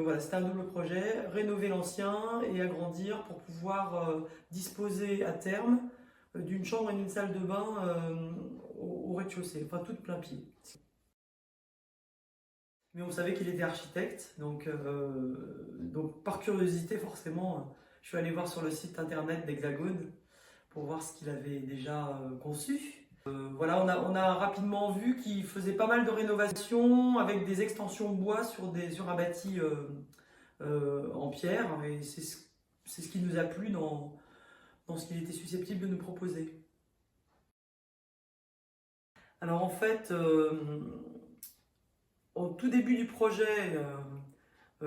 Voilà, c'était un double projet, rénover l'ancien et agrandir pour pouvoir disposer à terme d'une chambre et d'une salle de bain au rez-de-chaussée, enfin tout de plein pied. Mais on savait qu'il était architecte, donc par curiosité forcément, je suis allé voir sur le site internet d'Hexagone pour voir ce qu'il avait déjà conçu. Voilà, on a rapidement vu qu'il faisait pas mal de rénovations avec des extensions bois sur un bâti en pierre, et c'est ce qui nous a plu dans ce qu'il était susceptible de nous proposer. Alors en fait, au tout début du projet,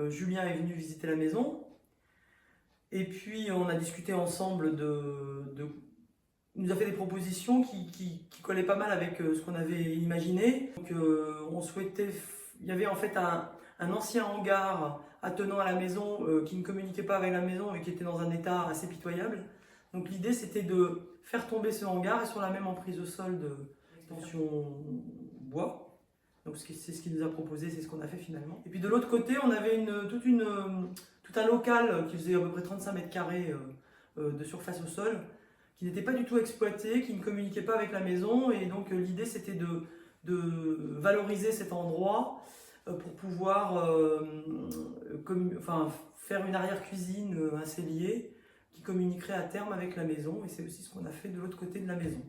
Julien est venu visiter la maison, et puis on a discuté ensemble il nous a fait des propositions qui collaient pas mal avec ce qu'on avait imaginé. Donc, il y avait en fait un ancien hangar attenant à la maison qui ne communiquait pas avec la maison et qui était dans un état assez pitoyable. Donc l'idée c'était de faire tomber ce hangar et sur la même emprise au sol de l'extension bois. Donc c'est ce qu'il nous a proposé, c'est ce qu'on a fait finalement. Et puis de l'autre côté, on avait tout un local qui faisait à peu près 35 mètres carrés de surface au sol, qui n'était pas du tout exploité, qui ne communiquait pas avec la maison. Et donc l'idée c'était de valoriser cet endroit pour pouvoir faire une arrière-cuisine, un cellier, qui communiquerait à terme avec la maison. Et c'est aussi ce qu'on a fait de l'autre côté de la maison.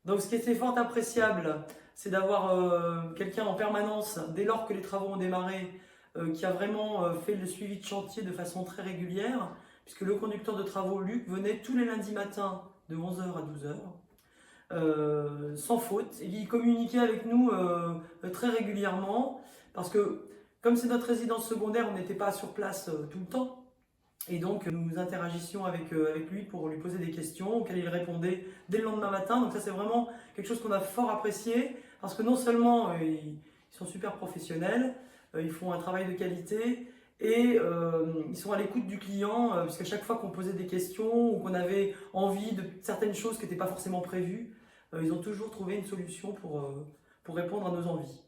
Donc ce qui était fort appréciable, c'est d'avoir quelqu'un en permanence, dès lors que les travaux ont démarré, qui a vraiment fait le suivi de chantier de façon très régulière, puisque le conducteur de travaux, Luc, venait tous les lundis matins de 11 h à 12 h, sans faute, et il communiquait avec nous très régulièrement, parce que comme c'est notre résidence secondaire, on n'était pas sur place tout le temps. Et donc nous interagissions avec lui pour lui poser des questions auxquelles il répondait dès le lendemain matin. Donc ça c'est vraiment quelque chose qu'on a fort apprécié, parce que non seulement ils sont super professionnels, ils font un travail de qualité, et ils sont à l'écoute du client, puisqu'à chaque fois qu'on posait des questions ou qu'on avait envie de certaines choses qui n'étaient pas forcément prévues, ils ont toujours trouvé une solution pour répondre à nos envies.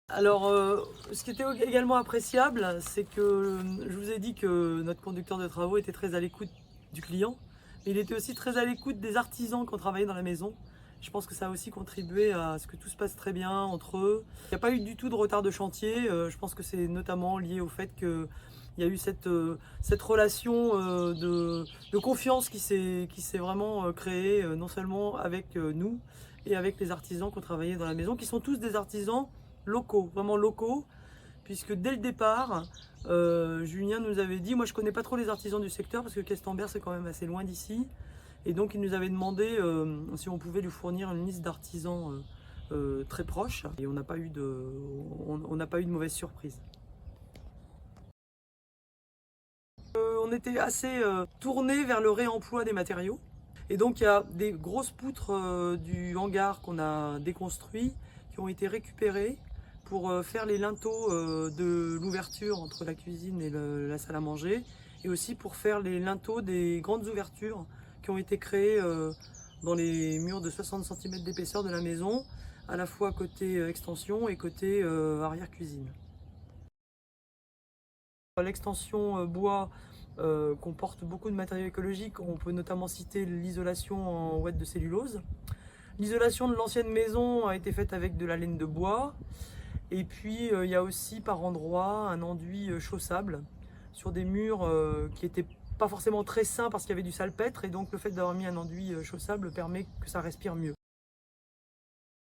Alors, ce qui était également appréciable, c'est que je vous ai dit que notre conducteur de travaux était très à l'écoute du client, mais il était aussi très à l'écoute des artisans qui ont travaillé dans la maison. Je pense que ça a aussi contribué à ce que tout se passe très bien entre eux. Il n'y a pas eu du tout de retard de chantier. Je pense que c'est notamment lié au fait qu'il y a eu cette relation de confiance qui s'est vraiment créée, non seulement avec nous et avec les artisans qui ont travaillé dans la maison, qui sont tous des artisans locaux, vraiment locaux, puisque dès le départ, Julien nous avait dit, moi je connais pas trop les artisans du secteur parce que Questembert c'est quand même assez loin d'ici, et donc il nous avait demandé si on pouvait lui fournir une liste d'artisans très proches, et on n'a pas eu de mauvaise surprise. On était assez tourné vers le réemploi des matériaux, et donc il y a des grosses poutres du hangar qu'on a déconstruit qui ont été récupérées pour faire les linteaux de l'ouverture entre la cuisine et la salle à manger, et aussi pour faire les linteaux des grandes ouvertures qui ont été créées dans les murs de 60 cm d'épaisseur de la maison, à la fois côté extension et côté arrière-cuisine. L'extension bois comporte beaucoup de matériaux écologiques. On peut notamment citer l'isolation en ouate de cellulose. L'isolation de l'ancienne maison a été faite avec de la laine de bois. Et puis il y a aussi par endroits un enduit chaussable sur des murs qui n'étaient pas forcément très sains parce qu'il y avait du salpêtre, et donc le fait d'avoir mis un enduit chaussable permet que ça respire mieux.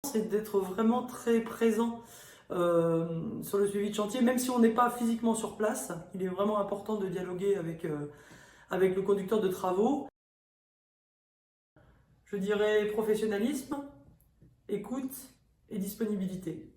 C'est d'être vraiment très présent sur le suivi de chantier, même si on n'est pas physiquement sur place. Il est vraiment important de dialoguer avec le conducteur de travaux. Je dirais professionnalisme, écoute et disponibilité.